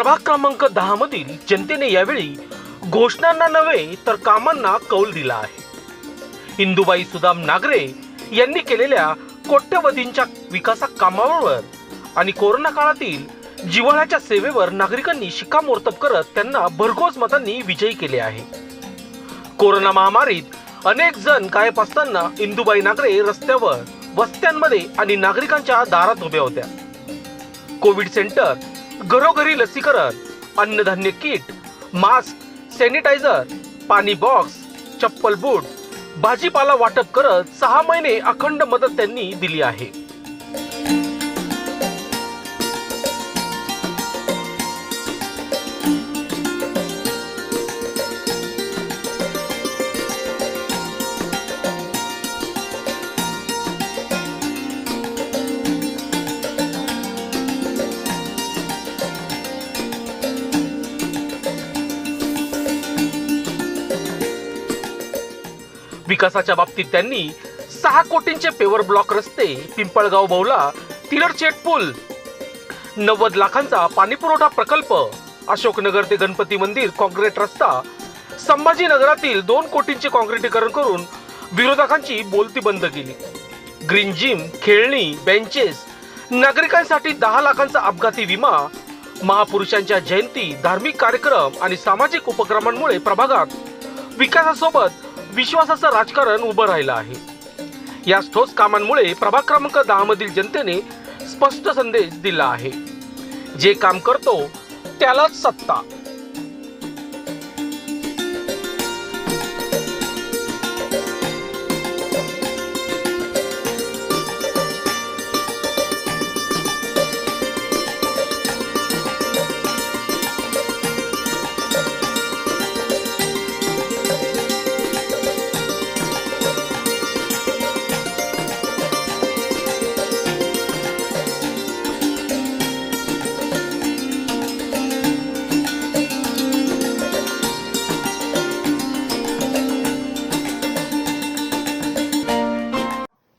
प्रभाग क्रमांक 10 मधील जनतेने यावेळी घोषणांना नव्हे तर कामांना कौल दिला आहे। इंदुबाई सुदाम नागरे यांनी केलेल्या कोट्यवधींच्या विकास कामांवर आणि कोरोना काळातील जिव्हाळ्याच्या सेवेवर नागरिकांनी शिक्कामोर्तब करत त्यांना भरघोस मतांनी विजयी केले आहे। कोरोना महामारीत अनेक जण गायब असताना इंदुबाई नागरे रस्त्यावर, वस्त्यांमध्ये आणि नागरिकांच्या दारात उभ्या होत्या। कोविड सेंटर, घरोघरी लसीकरण, अन्नधान्य किट, मास्क, सॅनिटायझर, पाणी बॉक्स, चप्पल बूट, भाजीपाला वाटप करत 6 महिने अखंड मदत त्यांनी दिली आहे। विकासाच्या बाबतीत त्यांनी 6 कोटींचे पेवर ब्लॉक रस्ते, पिंपळगाव बौला तिलरचेट पूल, 90 लाखांचा पाणी पुरवठा प्रकल्प, अशोकनगर ते गणपती मंदिर काँक्रीट रस्ता, संभाजीनगरातील 2 कोटींचे काँक्रिटीकरण करून विरोधकांची बोलती बंद केली। ग्रीन जिम, खेळणी, बेंचेस, नागरिकांसाठी 10 लाखांचा अपघाती विमा, महापुरुषांच्या जयंती, धार्मिक कार्यक्रम आणि सामाजिक उपक्रमांमुळे प्रभागात विकासासोबत विश्वासाचं राजकारण उभं राहिलं आहे। या ठोस कामांमुळे प्रभाग क्रमांक 10 मधील जनतेने स्पष्ट संदेश दिला आहे, जे काम करतो त्यालाच सत्ता।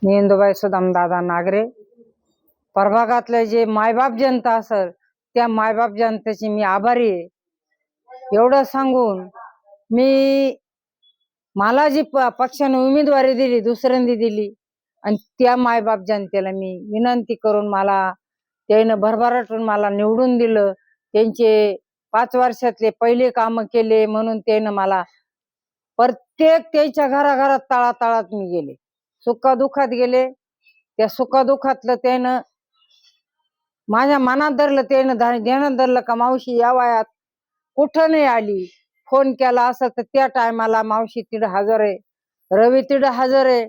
मी इंदुबाई सुदाम दादा नागरे, प्रभागातले जे मायबाप जनता असेल त्या मायबाप जनतेची मी आभारी आहे। एवढं सांगून मला जी पक्षाने उमेदवारी दिली, दुसऱ्यांदी दिली, आणि त्या मायबाप जनतेला मी विनंती करून मला त्यानं भरभराटून मला निवडून दिलं। त्यांचे 5 वर्षातले पहिले काम केले म्हणून त्यानं मला प्रत्येक त्याच्या घराघरात तळातळात मी गेले, सुखादुखात गेले। त्या सुखादुखातलं त्यानं माझ्या मनात धरलं, त्यानं ध्यानात धरलं का मावशी या वयात कुठं नाही आली, फोन केला असं तर त्या टायमाला मावशी तिथं हजर आहे, रवी तिथं हजर आहे।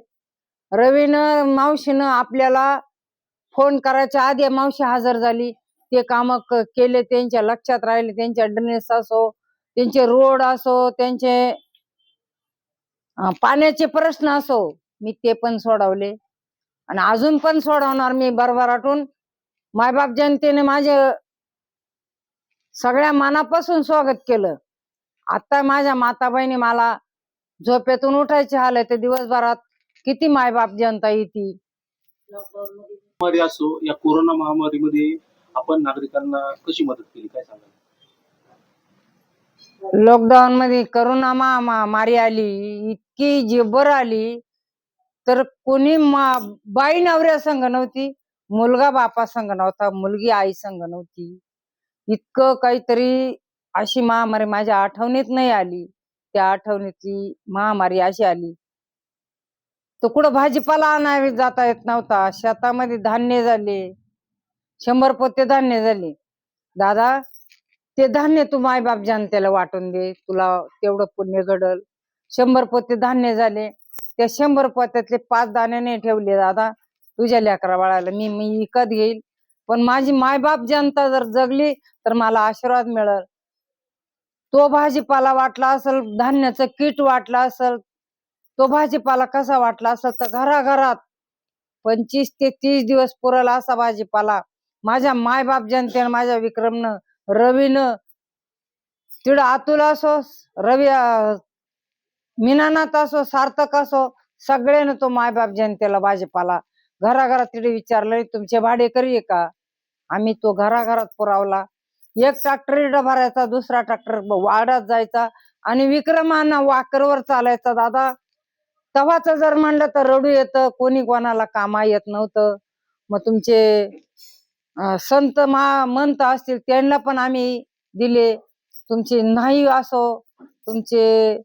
रवीनं मावशीनं आपल्याला फोन करायच्या आधी मावशी हजर झाली, ते काम केले, त्यांच्या लक्षात राहिले। त्यांच्या ड्रेनेज असो, त्यांचे रोड असो, त्यांचे पाण्याचे प्रश्न असो, मी ते पण सोडवले आणि अजून पण सोडवणार मी भरभराटून। मायबाप जनतेने माझे सगळ्या मनापासून स्वागत केलं। आता माझ्या माता बहिणी मला झोपेतून उठायचे हाल आहे, तर दिवसभरात किती मायबाप जनता येते। असो या कोरोना महामारीमध्ये आपण नागरिकांना कशी मदत केली, काय सांगाल? लॉकडाऊन मध्ये करोना महामारी आली, इतकी जबर आली, तर कोणी बाई नवऱ्या संग नव्हती, मुलगा बापा संग नव्हता, मुलगी आई संग नव्हती। इतकं काहीतरी अशी महामारी माझ्या आठवणीत नाही आली। त्या आठवणीतली महामारी अशी आली तर कुठं भाजीपाला आणायला जाता येत नव्हता। शेतामध्ये धान्य झाले, 100 पोते धान्य झाले। दादा, ते धान्य तू मायबाप जनतेला वाटून दे, तुला तेवढं पुण्य घडल। 100 पोते धान्य झाले, त्या 100 पोत्यातले 5 दाणे नाही ठेवले दादा, तुझ्या लेकरा बाळाला मी विकत घेईल, पण माझी मायबाप जनता जर जगली तर मला आशीर्वाद मिळेल। तो भाजीपाला वाटला असेल, धान्याचं किट वाटला असेल, तो भाजीपाला कसा वाटला असेल तर घराघरात 25 ते 30 दिवस पुरला असा भाजीपाला माझ्या मायबाप जनतेनं, माझ्या विक्रमनं, रवीनं, तिथं अतुल असो, रवी मीनानाथ असो, सार्थक असो, सगळ्यानं तो मायबाप जनतेला भाजीपाला घराघरात तिथे विचारलं, तुमचे भाडेकरी आहे का? आम्ही तो घराघरात पुरवला। एक ट्रॅक्टर इडा भरायचा, दुसरा ट्रॅक्टर वाड्यात जायचा आणि विक्रमांना वाकरवर चालायचा दादा. तव्हाच जर म्हणलं तर रडू येतं, कोणी कोणाला कामा येत नव्हतं. मग तुमचे संत मंत असतील त्यांना पण आम्ही दिले. तुमचे नाही असो, तुमचे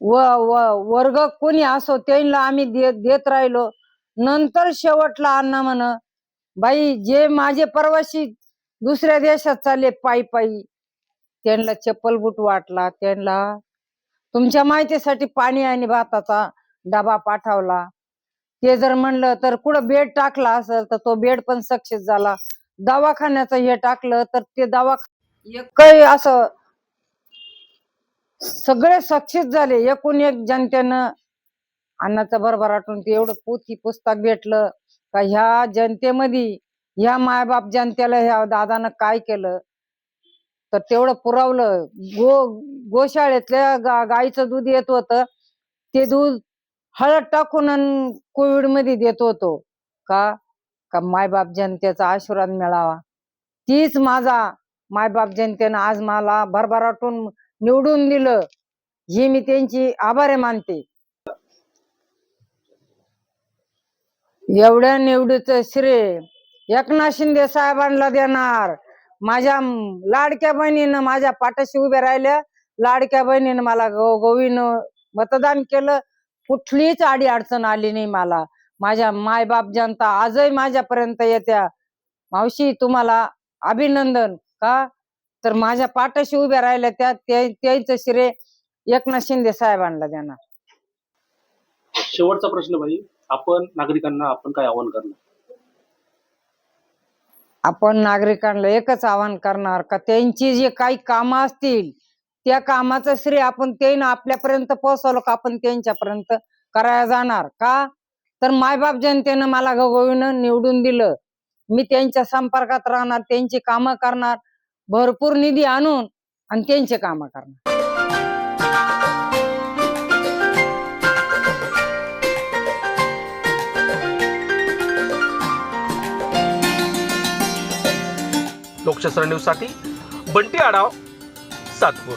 वर्ग कोणी असो त्यांना आम्ही देत राहिलो. नंतर शेवटला अण्णा म्हण, बाई जे माझे प्रवासी दुसऱ्या देशात चालले पायी पायी त्यांना चप्पल बूट वाटला, त्यांना तुमच्या माहितीसाठी पाणी आणि भाताचा डबा पाठवला. ते जर म्हणलं तर कुठं बेड टाकला असेल तर तो बेड पण सक्सेस झाला. दवाखान्याचं हे टाकलं तर ते एकही असं सगळे सक्सेस झाले. एकूण एक जनतेनं अन्नाचं भरभराटून ते एवढं पुस्तक भेटलं का ह्या जनतेमध्ये ह्या मायबाप जनतेला ह्या दादानं काय केलं तर तेवढं पुरवलं. गोशाळेतल्या गाईचं दूध येत होतं, ते दूध हळद टाकून कोविड मध्ये देत होतो का मायबाप जनतेचा आशीर्वाद मिळावा. तीच माझा मायबाप जनतेनं आज मला भरभराटून निवडून दिलं, हे मी त्यांची आभारी मानते. एवढ्या निवडीचं श्रेय एकनाथ शिंदे साहेबांना देणार. माझ्या लाडक्या बहिणीनं माझ्या पाठीशी उभ्या राहिल्या, लाडक्या बहिणीनं मला गोवीनं मतदान केलं. कुठलीच आडी अडचण आली नाही मला. माझ्या मायबाप जनता आजही माझ्यापर्यंत येत्या, मावशी तुम्हाला अभिनंदन का तर माझ्या पाठीशी उभ्या राहिल्या त्याचं श्रेय एकनाथ शिंदे साहेबांना देणार. शेवटचा प्रश्न भाई, आपण नागरिकांना आपण काय आवाहन करणार? आपण नागरिकांना एकच आवाहन करणार का त्यांची जे काही कामं असतील त्या कामाचं श्रेय आपण त्यांना आपल्यापर्यंत पोहोचवलं का आपण त्यांच्यापर्यंत करायला जाणार का तर मायबाप जनतेनं मला गोवीनं निवडून दिलं. मी त्यांच्या संपर्कात राहणार, त्यांची कामं करणार, भरपूर निधी आणून आणि त्यांचे कामं करणार. लोकशास्त्र न्यूज साठी बंटी आढाव, सातपूर.